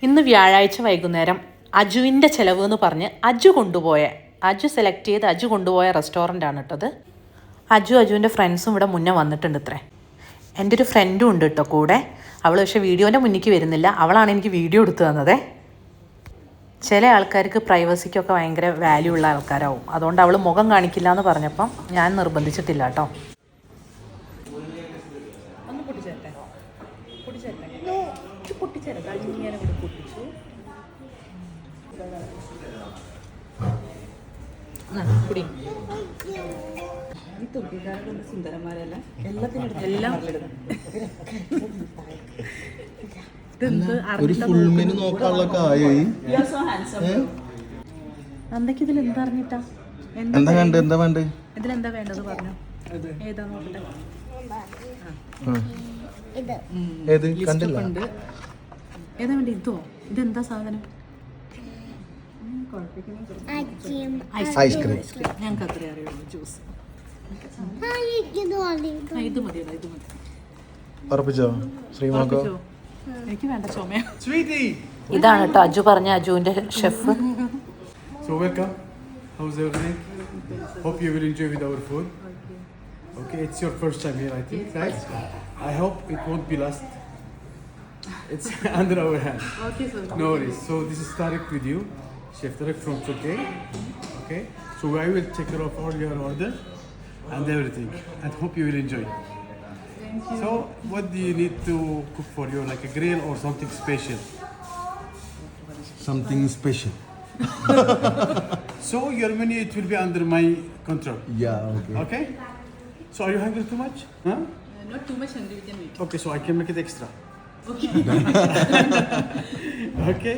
ഇന്ന് വ്യാഴാഴ്ച വൈകുന്നേരം അജുവിൻ്റെ ചിലവ് എന്ന് പറഞ്ഞ് അജു സെലക്ട് ചെയ്ത് അജു കൊണ്ടുപോയ റെസ്റ്റോറൻ്റാണ് കേട്ടത്. അജുവിൻ്റെ ഫ്രണ്ട്സും ഇവിടെ മുന്നേ വന്നിട്ടുണ്ട് ഇത്രേ. എൻ്റെ ഒരു ഫ്രണ്ടും ഉണ്ട് കേട്ടോ കൂടെ. അവൾ പക്ഷേ വീഡിയോൻ്റെ മുന്നിലേക്ക് വരുന്നില്ല. അവളാണ് എനിക്ക് വീഡിയോ എടുത്തു തന്നത്. ചില ആൾക്കാർക്ക് പ്രൈവസിക്കൊക്കെ ഭയങ്കര വാല്യൂ ഉള്ള ആൾക്കാരാവും. അതുകൊണ്ട് അവൾ മുഖം കാണിക്കില്ല എന്ന് പറഞ്ഞപ്പം ഞാൻ നിർബന്ധിച്ചിട്ടില്ല കേട്ടോ. ഇതിലെന്താ അറിഞ്ഞിട്ടാ ഇതിലെന്താ വേണ്ടത് പറഞ്ഞു. ഏതാ നോക്കട്ടെ. ഏതാ വേണ്ട? ഇതോ? ഇതെന്താ സാധനം? ഐസ്ക്രീം. ഞങ്ങൾക്ക് അത്രേ അറിയുള്ളൂ. ജ്യൂസ് ഇത് മതി. എനിക്ക് വേണ്ട ചുമ. ഇതാണ് കേട്ടോ അജു പറഞ്ഞ അജുവിന്റെ chef. So welcome. How's everything? Hope you will enjoy with our food. Okay, it's your first time here, I think, right? I hope it won't be last. It's under our hand. Okay, sir. No worries. So this is Tariq with you, Chef Tariq from Turkey. Okay. So I will take care of all your order and everything, and hope you will enjoy. Thank you. So what do you need to cook for you, like a grill or something special? Something special. So your menu, it will be under my control. Yeah, okay. Okay. So are you hungry too much? Huh? Not too much hungry, we can wait. Okay, so I can make it extra. Okay. Okay.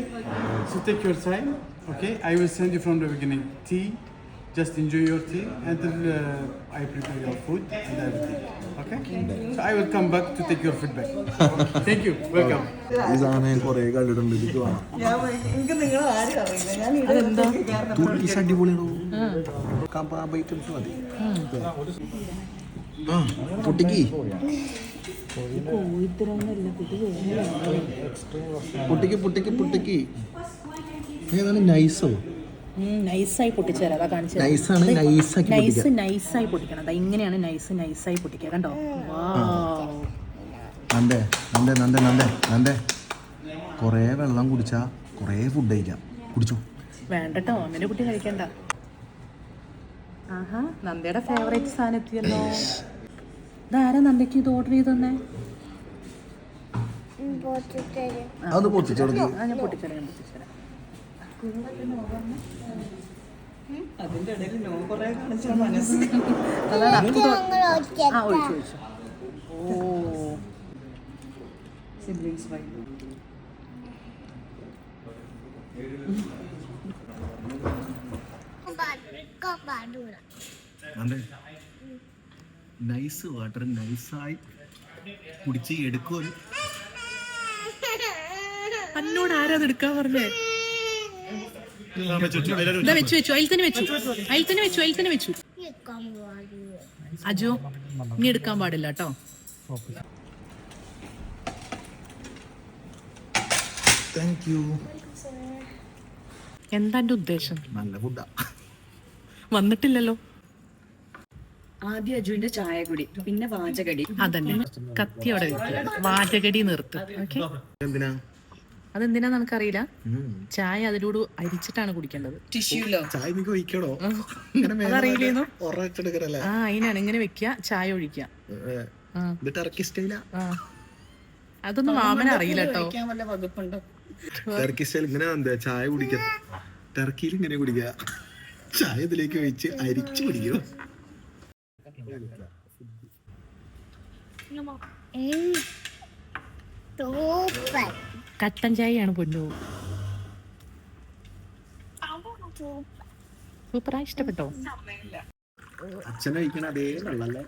So take your time. Okay. I will send you from the beginning tea. Just enjoy your tea until I prepare your food and everything. Okay. So I will come back to take your feedback. Thank you. Welcome. പൊട്ടിക്ക് ഏതാണ്? നൈസോ? നൈസായി പൊട്ടിച്ചേരാ. അതാ കാണിച്ചത്. നൈസായി പൊട്ടിക്കണം. അതാ ഇങ്ങനെയാണ് നൈസായി പൊട്ടിക്കുക. കണ്ടോ? നന്ദേ കൊറേ വെള്ളം കുടിച്ചാ കൊറേ ഫുഡ് കഴിക്കാം. കുടിച്ചോ? വേണ്ടട്ടോ, അങ്ങനെ കുട്ടി കഴിക്കണ്ട. ആഹാ, നന്ദയുടെ ഫേവറേറ്റ് സാധനം എത്തിയല്ലോ. ഇതാരാ നന്ദയ്ക്ക് ഇത് ഓർഡർ ചെയ്തന്നെ? അത് പൊട്ടിച്ചോളൂ. ഞാൻ പൊട്ടിച്ചേരാം. അതിന്റെ ഇടയിൽ നോ കുറേ കാണിച്ച മനസ്സ്. ഒഴിച്ചു. ഓ സിബ്ലിങ്സ് വൈ. നൈസ് വാട്ടർ നൈസായി കുടിച്ച് എടുക്കും. എന്നോട് ആരാ അത് എടുക്കാൻ പറഞ്ഞേ? വെച്ചു. അതിൽ തന്നെ വെച്ചു. അജു, ഇനി എടുക്കാൻ പാടില്ല കേട്ടോ. Thank you. എന്താ എന്റെ ഉദ്ദേശം? നല്ല ഫുഡാ. വന്നിട്ടില്ലല്ലോ. ആദ്യം അജുവിന്റെ ചായ കുടി, പിന്നെ വാചകടി. അതന്നെ, കത്തിയോടെ വാചകടി നിർത്ത്. ഓക്കെ. എന്തിനാ? അതെന്തിനാ നമുക്കറിയില്ല. ചായ അതിലൂടെ അരിച്ചിട്ടാണ് കുടിക്കേണ്ടത്. ടിഷ്യൂലോ? ചായ എനിക്ക് ഒഴിക്കണോ? അതറിയില്ലേന്നോ? ആ, അതിനാണ് ഇങ്ങനെ വെക്കുക, ചായ ഒഴിക്കുക. ടർക്കി സ്റ്റൈലാ. അതൊന്നും മാമന് അറിയില്ല കേട്ടോ. വല്ല വകുപ്പുണ്ടോ? ടർക്കി സ്റ്റൈൽ ഇങ്ങനെ എന്താ ചായ കുടിക്കുക? ടർക്കിയിൽ ഇങ്ങനെ കുടിക്കുക, ചായ ഇതിലേക്ക് ഒഴിച്ച് അരിച്ചു കുടിക്കുക. കട്ടൻ ചായയാണ് പൊന്നു. സൂപ്പറാ, ഇഷ്ടപ്പെട്ടോ? അച്ഛനെ കഴിക്കണ അതേ വെള്ളല്ലേ.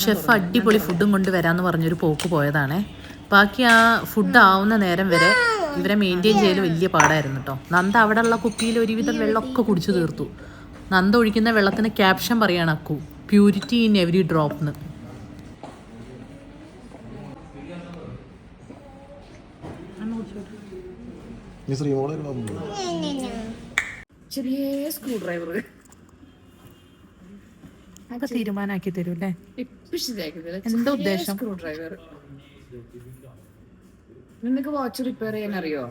ഷെഫ് അടിപൊളി ഫുഡും കൊണ്ട് വരാമെന്ന് പറഞ്ഞൊരു പോക്ക് പോയതാണേ. ബാക്കി ആ ഫുഡ് ആവുന്ന നേരം വരെ ഇവരെ മെയിൻറ്റെയിൻ ചെയ്യൽ വലിയ പാടായിരുന്നു കേട്ടോ. നന്ദ അവിടെ ഉള്ള കുപ്പിയിൽ ഒരുവിധം വെള്ളമൊക്കെ കുടിച്ചു തീർത്തു. നന്ദ ഒഴിക്കുന്ന വെള്ളത്തിന് ക്യാപ്ഷൻ പറയാണ് അക്കു, പ്യൂരിറ്റി ഇൻ എവരി ഡ്രോപ്പ് എന്ന്. ഈ ശ്രീമോളെ ചെറിയ സ്ക്രൂ ഡ്രൈവർ ഒക്കെ തീരുമാനാക്കി തരൂ അല്ലേ? എന്താ ഉദ്ദേശം? Screw driver. നിനക്ക് വാച്ച് റിപ്പയർ ചെയ്യാൻ അറിയോ?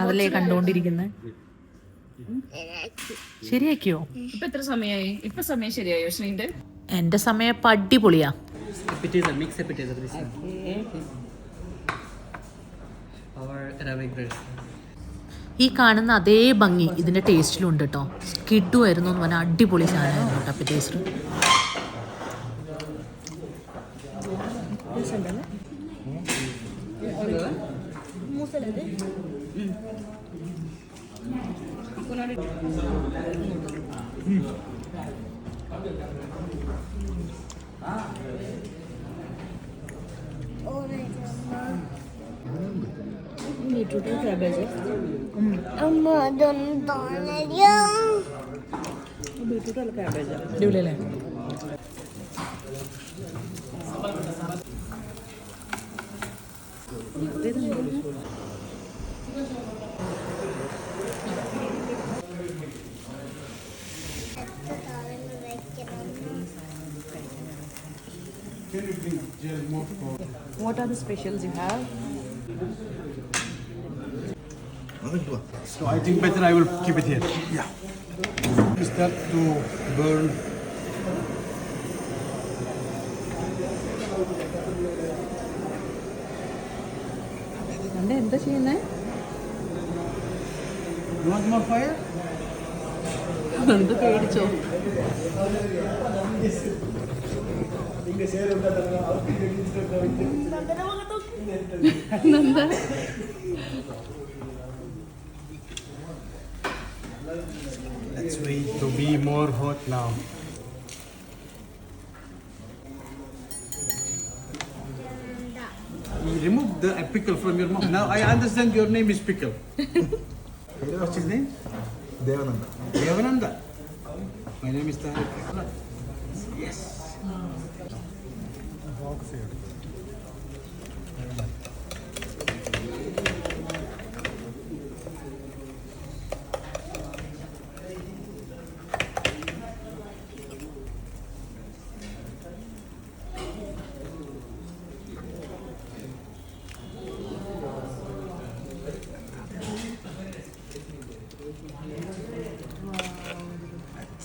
അതല്ലേ കണ്ടോണ്ടിരിക്കുന്നത്. ശരിയാക്കിയോ? ഇപ്പൊ എത്ര സമയമായി? ഇപ്പൊ സമയം ശരിയായോ ശ്രീന്റെ? എന്റെ സമയം ഇപ്പൊ അടിപൊളിയാ. Appetizer, mixed appetizer this one. Our Arabic bread. ഈ കാണുന്ന അതേ ഭംഗി ഇതിന്റെ ടേസ്റ്റിലും ഉണ്ട് കേട്ടോ. സ്കിഡു ആയിരുന്നു എന്ന് പറഞ്ഞാൽ അടിപൊളി സാധനമായിരുന്നു കേട്ടോ അപ്പറ്റൈസർ. അടിപൊളിയല്ലേ? What are the specials you have? So I think better I will keep it here. Yeah. Start to burn. എന്താ ചെയ്യുന്നേ? You want more fire? എന്ത് പേടിച്ചോ? Let's wait to be more hot now. You remove the pickle from your mouth. Now I understand your name is Pickle. What's his name? Devananda. Devananda. My name is Tariq. Yes.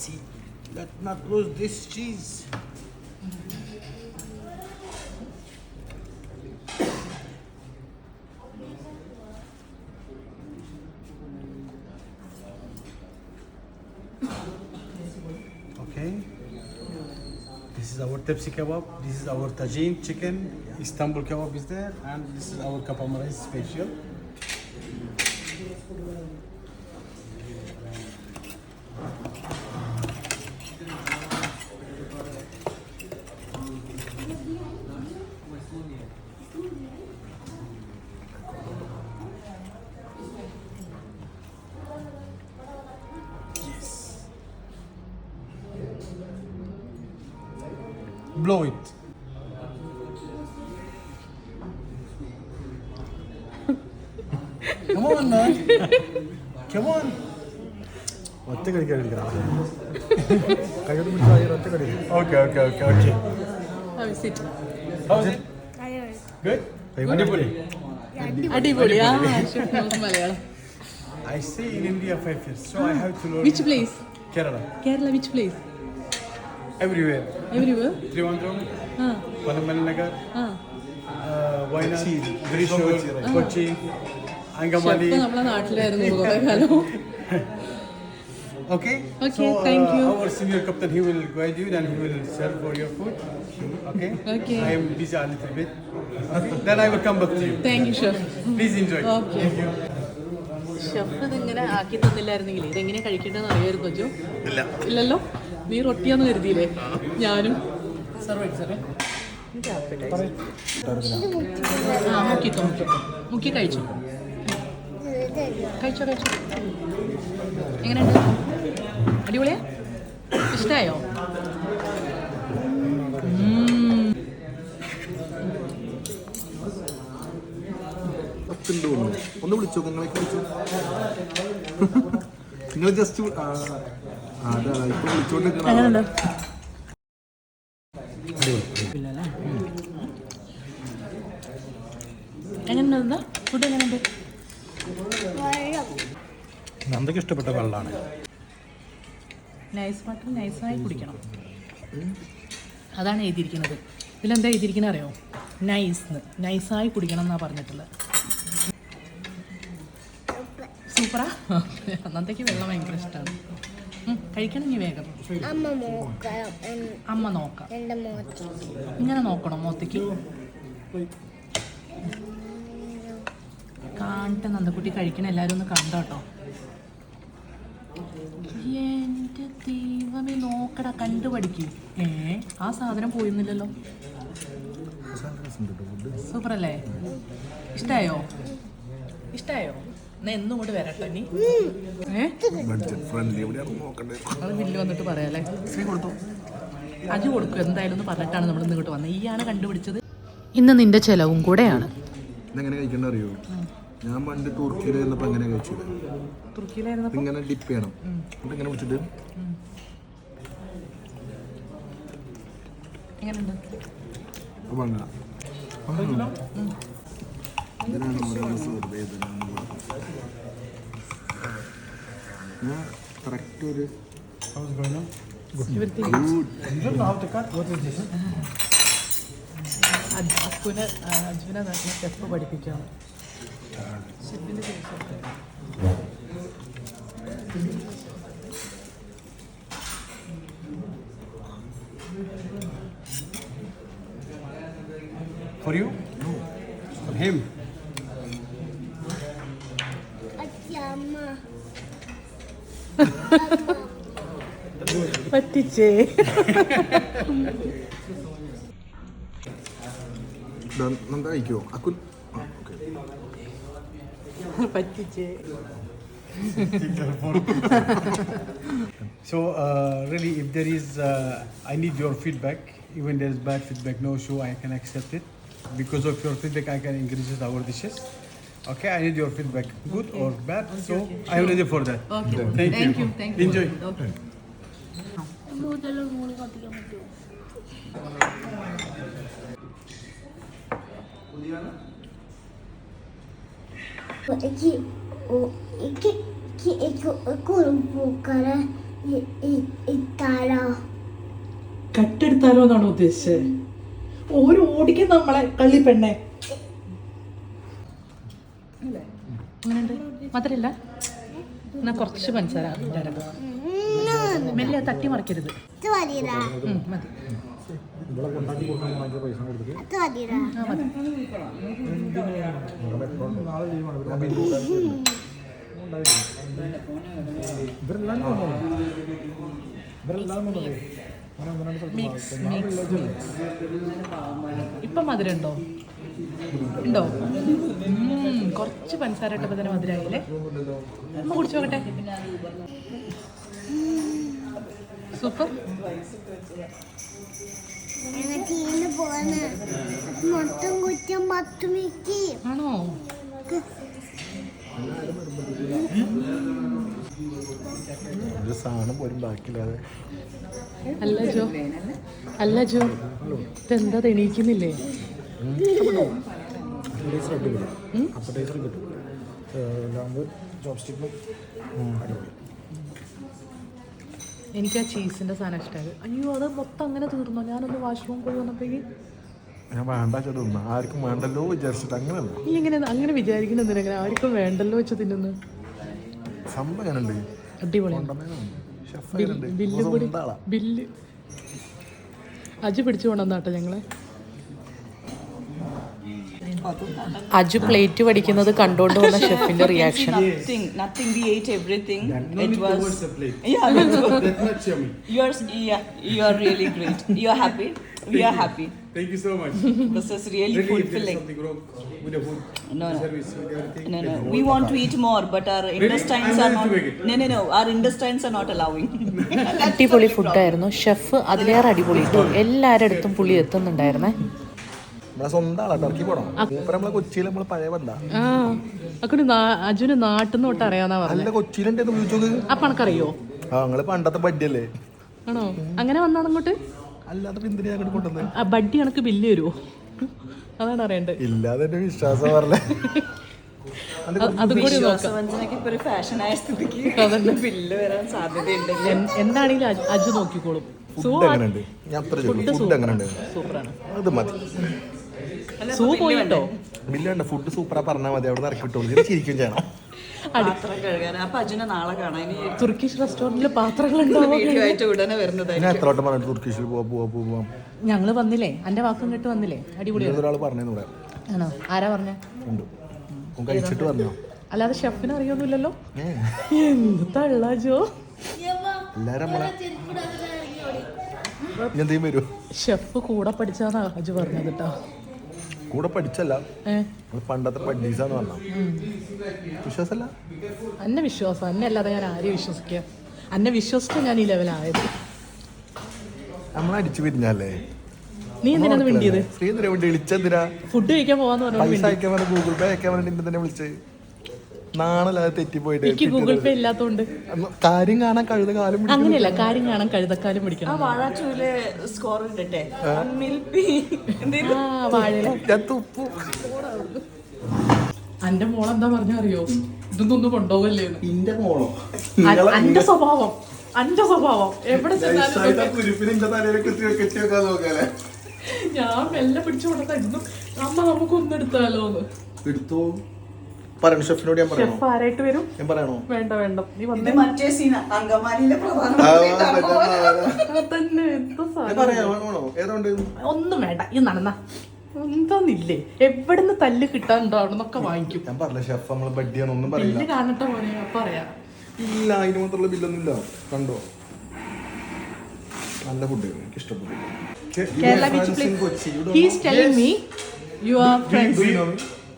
See, let's not lose this cheese. Okay. This is our tepsi kebab. This is our tajin chicken. Istanbul kebab is there, and this is our kapama rice special. Blow it. Come on, man. Come on. ഒറ്റ കഴിക്കാൻ എടുക്കണം. കൈകൊണ്ട് പിടിച്ചാൽ ഒറ്റ കടി. Okay. How's it? Good? Adipoli. അടിപൊളിയാ. Malayalam. I stay in India 5 years, so I have to learn Which place? Kerala. Kerala, which place? Everywhere. Everywhere? Trivandrum, Ah, Panamalnagar, ah. Wayanad, Thrissur, Kochi, Angamali. Chef നമ്മളെ നാട്ടിലായിരുന്നു കുറേ കാലം. Okay? Okay, So, thank you. Our senior captain, he will guide you and he will serve for your food. Okay? Okay. I am busy a little bit. Okay? Then I will come back to you. Thank you, chef. Please enjoy. Okay. Chef ഇതിങ്ങനെ ആക്കി തന്നില്ലായിരുന്നെങ്കിൽ ഇതെങ്ങനെ കഴിക്കേണ്ടതെന്ന് അറിയായിരുന്നു അജു? ഇല്ലല്ലോ. നീ റൊട്ടിയാന്ന് കരുതിയില്ലേ? ഞാനും മുക്കി കഴിച്ചു. എങ്ങനെയുണ്ട്? അടിപൊളിയാ? ഇഷ്ടമായോ? അടുത്തുണ്ട് തോന്നുന്നു. ഒന്ന് വിളിച്ചോ, നിങ്ങളൊക്കെ വിളിച്ചോ. നിങ്ങൾ ജസ്റ്റ് അതാ ഇപ്പൊ വിളിച്ചോണ്ടിരിക്കണം. എങ്ങനെയുണ്ട് ഫുഡ്? എങ്ങനെയുണ്ട്? നന്ദയ്ക്ക് ഇഷ്ടപ്പെട്ട വെള്ളമാണ്. നൈസ് വാട്ടർ നൈസായി കുടിക്കണം, അതാണ് എഴുതിയിരിക്കുന്നത്. ഇതിലെന്താ എഴുതിയിരിക്കുന്നത് അറിയോ? നൈസായി കുടിക്കണം എന്നാണ് പറഞ്ഞിട്ടുള്ളത്. സൂപ്പറാ. നന്ദയ്ക്ക് വെള്ളം ഭയങ്കര ഇഷ്ടമാണ്. കഴിക്കണം നീ വേഗം. അമ്മ നോക്കാം. ഇങ്ങനെ നോക്കണം മോത്തേക്ക്. കാണട്ടെ നന്ദക്കുട്ടി കഴിക്കണം, എല്ലാവരും ഒന്ന് കണ്ടോട്ടോ. എൻ്റെ ദൈവമേ, നോക്കടാ, കണ്ടുപഠിക്കും. ആ സാധനം പോയിരുന്നില്ലല്ലോ. സൂപ്പറല്ലേ? ഇഷ്ടായോ? എന്നാ എന്നും കൂടെ വരട്ടോ നീ. അത് ബില്ല് വന്നിട്ട് പറയാല്ലേ? അജു കൊടുക്കും എന്തായാലും എന്ന് പറഞ്ഞിട്ടാണ് നമ്മൾ ഇങ്ങോട്ട് വന്നത്. ഈയാണ് കണ്ടുപിടിച്ചത്. ഇന്ന് നിന്റെ ചെലവും കൂടെയാണ്. ഇതെങ്ങനെ കഴിക്കണ്ട അറിയോ? ഞാൻ പണ്ട് തുർക്കിയിലായിരുന്നപ്പോൾ എങ്ങനെ കഴിച്ചു? തുർക്കിയിലായിരുന്നപ്പോൾ ഇങ്ങനെ ഡിപ്പ് ചെയ്യണം, എന്നിട്ട് ഇങ്ങനെ വിളിച്ചിട്ട് എങ്ങനെയുണ്ട്? ഇതിനാണ് ഓരോ വേദന. ഞാൻ കറക്റ്റ് ഒരു അജുവിനെ സ്റ്റെപ്പ് പഠിപ്പിക്കുകയാണ്. ഷെഫിൻ്റെ For you? No. For him? പറ്റിച്ചേ. Nanda കഴിക്കുമോ? അക്കുൽ പറ്റിച്ചേ. So really, if there is, I need your feedback. Even there is bad feedback, no issue. I can accept it. Because of your feedback, I can increase our dishes. Okay, I need your feedback, good or bad. So I am ready for that. Okay. Thank you. Enjoy. Okay. കട്ടെടുത്താലോ എന്നാണോ ഉദ്ദേശിച്ചത്? ഓരോ ഓടിക്കും നമ്മളെ കള്ളി പെണ്ണെ. അങ്ങനെയുണ്ട്? മധുരമില്ല? എന്നാ കുറച്ച് പഞ്ചസാര മെല്ലെ തട്ടി മറിക്കരുത്. മതി. ഇപ്പം മധുരം ഉണ്ടോ? കുറച്ച് പഞ്ചസാര ഇട്ടപ്പോൾ തന്നെ മധുരമായില്ലേ? ഒന്ന് കുടിച്ചു നോക്കട്ടെ. സൂപ്പർ. ആണോ? ഒരു സാധനം പോലും ബാക്കിയില്ലാതെ. അല്ല ജോ ഇതെന്താ തെണീക്കുന്നില്ലേ? എനിക്ക് ആ ചീസിന്റെ സാധനം ഇഷ്ടമായത്. അയ്യോ, അത് മൊത്തം അങ്ങനെ തീർന്നോ? ഞാനൊന്ന് വാഷ്റൂം പോയി വന്നപ്പോഴേക്ക് ഞാൻ വേണ്ട ചേട്ടാ, ആർക്കും വേണ്ടല്ലോ വിചാരിച്ചിട്ട് അങ്ങനെയല്ല. നീ അങ്ങനെ വിചാരിക്കുന്നത് എന്തിനാ? ആർക്കും വേണ്ടല്ലോ വെച്ച് തിന്നുന്നു. സംഭവം ഞാനുണ്ട്. അടിപൊളിയാണ്. ബില്ല് അജു പിടിച്ചു കൊണ്ടുവന്നാട്ടോ ഞങ്ങളെ. അജു പ്ലേറ്റ് പഠിക്കുന്നത് കണ്ടോണ്ട് വന്ന ഷെഫിന്റെ reaction. Nothing. We ate everything. No need towards the plate. Yeah, That's much yummy. you are really great. You are happy. We are happy. Thank you so much. This is really If there is fulfilling. something wrong with the food, No. service, with everything. No. let me We know. want to eat more, but our intestines I'm are ready not. to make it. No. Our intestines are not allowing. അടിപൊളി ഫുഡായിരുന്നു. Chef അതിലേറെ അടിപൊളി ഇട്ടു. എല്ലാവരുടെ അടുത്തും പുളി എത്തുന്നുണ്ടായിരുന്നേ. നമ്മളെ സ്വന്തം ആളാ ടർക്കി പോണം മൂപ്പര് നമ്മളെ കൊച്ചിയിൽ നമ്മളെ പഴയ ബന്ധ ആ അക്കു അജുന് നാട്ടിൽ നിന്ന് തൊട്ട് അറിയാന്നാ പറഞ്ഞത്. നല്ല കൊച്ചിയിലുണ്ടെന്ന് ചോദിച്ചോക്ക്. അപ്പൊ അനക്കറിയോ? ആ നിങ്ങള് പണ്ടത്തെ ബഡ്ഡിയല്ലേ? ആണോ? അങ്ങനെ വന്നാണ് അങ്ങോട്ട്? അല്ലാതെ പിന്നെ അങ്ങോട്ട് കൊണ്ടുവന്നത് ആ ബഡ്ഡി കണക്ക് ബില്ല് വരുമോ? അതാണ് അറിയണ്ടത്. ഇല്ലാതെ എന്റെ വിശ്വാസം പറഞ്ഞേ. അതും കൂടി നോക്കാം. വിശ്വാസവഞ്ചനയ്ക്ക് ഇപ്പൊ ഒരു ഫാഷനായ സ്ഥിതിക്ക് ബില്ല് വരാൻ സാധ്യതയുണ്ട്. എന്താണെങ്കിലും അജു നോക്കിക്കോളും. ഫുഡ് എങ്ങനെയുണ്ട്? ഞാൻ അത്ര ചോദിക്കും. ഫുഡ് എങ്ങനെയുണ്ട്? സൂപ്പറാണ്. അത് മതി. സൂ പോയിട്ടോ? ബില്ല് വേണ്ട, ഫുഡ് സൂപ്പറാ പറഞ്ഞാൽ മതി. അവിടെ നിന്ന് ഇറക്കി വിട്ടോളൂ. ചിരിക്കും ചെയ്യണം. പാത്രം കഴുകാൻ. അപ്പൊ അജുനെ നാളെ കാണാൻ. ഇനി തുർക്കിഷ് റെസ്റ്റോറന്റിൽ പാത്രങ്ങളുണ്ടോ? വീഡിയോ ആയിട്ട് ഉടനെ വരുന്നതായിരിക്കും. ഞാൻ എത്ര വട്ടം പറഞ്ഞു തുർക്കിഷിൽ പോവാം. ഞങ്ങള് വന്നില്ലേ, എന്റെ വാക്കും കേട്ട് വന്നില്ലേ? അടിപൊളിയാണ്. ഒരാൾ പറഞ്ഞു ഇവിടെ ആണോ? ആരാ പറഞ്ഞ? ഉണ്ട്. കഴിച്ചിട്ട് പറഞ്ഞോ? അല്ലാതെ ഷെഫിന് അറിയൊന്നുമില്ലല്ലോ. എന്ത് തള്ളാജോ. എല്ലാരും നമ്മളെ എന്തെങ്കിലും വരൂ. ഷെഫ് കൂടെ പഠിച്ചാന്നാ അജു പറഞ്ഞത് കേട്ടോ. കൂടെ പഠിച്ചല്ല, പണ്ടത്തെ പഠിച്ചാന്ന് പറഞ്ഞ വിശ്വാസല്ല. അന്നെ വിശ്വാസം. അന്നെ അല്ലാതെ ഞാൻ ആരെയും വിശ്വസിക്കുക? അന്നെ വിശ്വസിച്ച ഞാൻ ഈ ലെവലായത്. നമ്മളടിച്ചു പിരിഞ്ഞല്ലേ. നീ എന്തിനാണ് വേണ്ടിയത്? ശ്രീധര വേണ്ടി വിളിച്ചെന്തിനാ? ഫുഡ് കഴിക്കാൻ പോവാന്ന് പൈസ പറഞ്ഞു. അയക്കാൻ വേണ്ടി ഗൂഗിൾ പേ അയക്കാൻ വേണ്ടി തന്നെ വിളിച്ചത്. നാണല്ലാതെ തെറ്റിപ്പോയിട്ട്. എനിക്ക് ഗൂഗിൾ പേ ഇല്ലാത്തോണ്ട്. കാര്യം കാണാൻ കഴുത കാലം പിടിക്കും. അങ്ങനെയല്ല, കാര്യം കാണാൻ കഴുതക്കാലം ആ പിടിക്കണം. വാഴാച്ചൂല് സ്കോർ ഉണ്ടട്ടെ. ഞാൻ തുപ്പു. അന്റെ മോളെന്താ പറഞ്ഞ അറിയോ? ഇതൊന്നും ഒന്നും കൊണ്ടുപോകല്ലേ? ഇന്റെ മോളോ? അന്റെ സ്വഭാവം, അന്റെ സ്വഭാവം എവിടെ ചെന്നാലും ഞാൻ മെല്ലെ പിടിച്ചു കൊടുത്തായിരുന്നു. അമ്മ നമുക്ക് ഒന്നെടുത്താലോന്ന്. എടുത്തോ പറയണോ? ഷെഫിനോട് ഞാൻ പറയണോ? ഷെഫ് ആരായിട്ട് വരും? ഞാൻ പറയണോ? വേണ്ട വേണ്ട, നീ ഇത് വന്നേ. മറ്റേ സീന അങ്കമാലിയിലെ തന്നെ എന്താ സാധനം? പറയാണോ? ഏതുകൊണ്ട് ഒന്നും വേണ്ട, ഈ നടന്ന എന്താന്നില്ലേ? എവിടുന്ന് തല്ല് കിട്ടാനുണ്ടോ അവിടെ നിന്നൊക്കെ വാങ്ങിക്കും. ഞാൻ പറഞ്ഞ ഷെഫ് നമ്മള് ബഡ്ഡിയാന്നൊന്നും പറയില്ല. ബില്ല് കാണട്ടെ മോനെ, പറയാ. ഇല്ല, അതിന് മാത്രമുള്ള ബില്ലൊന്നും ഇല്ല. കണ്ടോ, നല്ല ഫുഡ് എനിക്ക് ഇഷ്ടപ്പെട്ടു. Kerala beach place. He's telling me you are friends.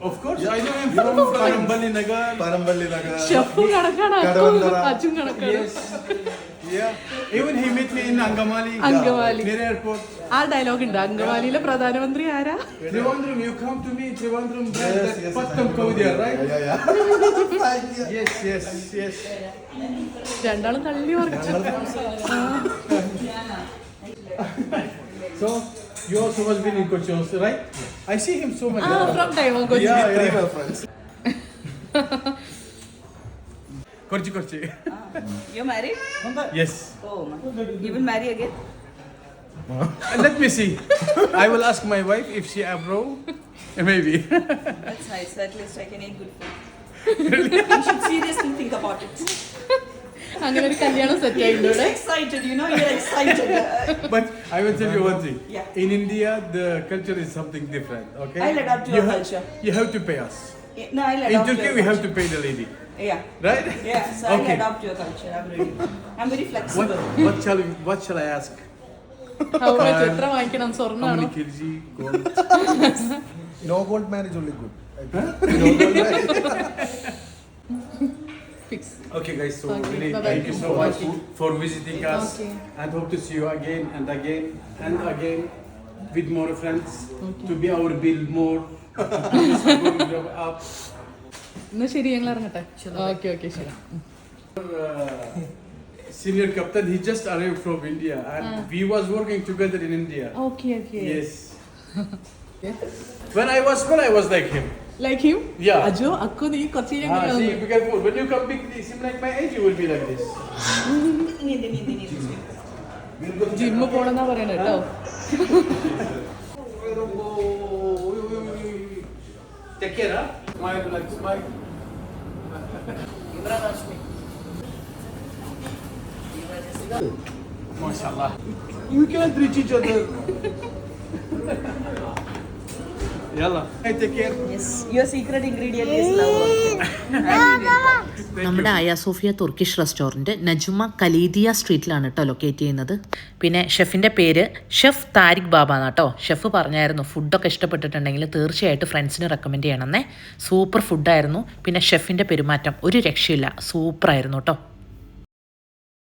Of course, I know him from Parambali Nagar. Chef കണക്കാണ്, അച്ഛൻ കണക്കാണ്. Yeah, even he met me in Angamali. Angamali. Near airport. ആ ഡയലോഗ് ഉണ്ട്. അങ്കമാലിയിലെ പ്രധാനമന്ത്രി ആരാ? Trivandrum, you come to me, Trivandrum, Pattam Kaudia, right? Yes. രണ്ടാളും തള്ളി പറിച്ചു. So, you also must be in Kochi also, right? I see him so much. From Taiwan, Kochi. Yeah. Kochi. You married? Yes. Oh, you will marry again? Let me see. I will ask my wife if she approve. Maybe. That's nice. At least I can eat good food. You should seriously think about it. അങ്ങനെ ഒരു കല്യാണം set ആയിട്ടുണ്ട് You're ഇവിടെ. excited, you know, you're excited. But I will tell you one thing. Yeah. In India, the culture is something different. Okay. I'll adapt to your culture. You have to pay us. No, I'll In adopt Turkey, your we have culture. to pay the lady. Yeah. Right? Yeah, so I'll Okay. adopt your culture. I'm ready. I'm very flexible. What shall I ask? How much എത്ര വാങ്ങിക്കണം? How സ്വർണ്ണാണോ? many kg gold? No gold marriage only good. Fix. Okay, guys. So Okay, really, bye-bye. thank you so much Okay. for visiting us, and hope to see you again and again and again with more friends to be our bill more. Up. എന്നാ ശരി, ഞങ്ങൾ ഇറങ്ങട്ടെ. Okay ശരി. Senior captain, he just arrived from India, and we was working together in India. Okay Yes. When I was small, I was like him. Like him? Yeah. Aju Akku നീ കുറച്ച് See, be careful. When you come big, you seem like my age, you will be like this. Gym പോണെന്നാ പറയണ കേട്ടോ. Take care, huh? Smile, like smile. MashaAllah. You can't reach each other. Yalla. Hey, take care. Yes, your secret ingredient is love. നമ്മുടെ അയ Sophia Turkish restaurant Najuma കലീദിയ സ്ട്രീറ്റിലാണ് കേട്ടോ locate ചെയ്യുന്നത്. പിന്നെ ഷെഫിൻ്റെ പേര് chef Tariq ബാബ എന്നാട്ടോ. Chef പറഞ്ഞായിരുന്നു ഫുഡൊക്കെ ഇഷ്ടപ്പെട്ടിട്ടുണ്ടെങ്കിൽ തീർച്ചയായിട്ടും ഫ്രണ്ട്സിന് റെക്കമെൻഡ് ചെയ്യണമെന്നേ. സൂപ്പർ ഫുഡായിരുന്നു. പിന്നെ ഷെഫിൻ്റെ പെരുമാറ്റം ഒരു രക്ഷയില്ല, സൂപ്പറായിരുന്നു കേട്ടോ.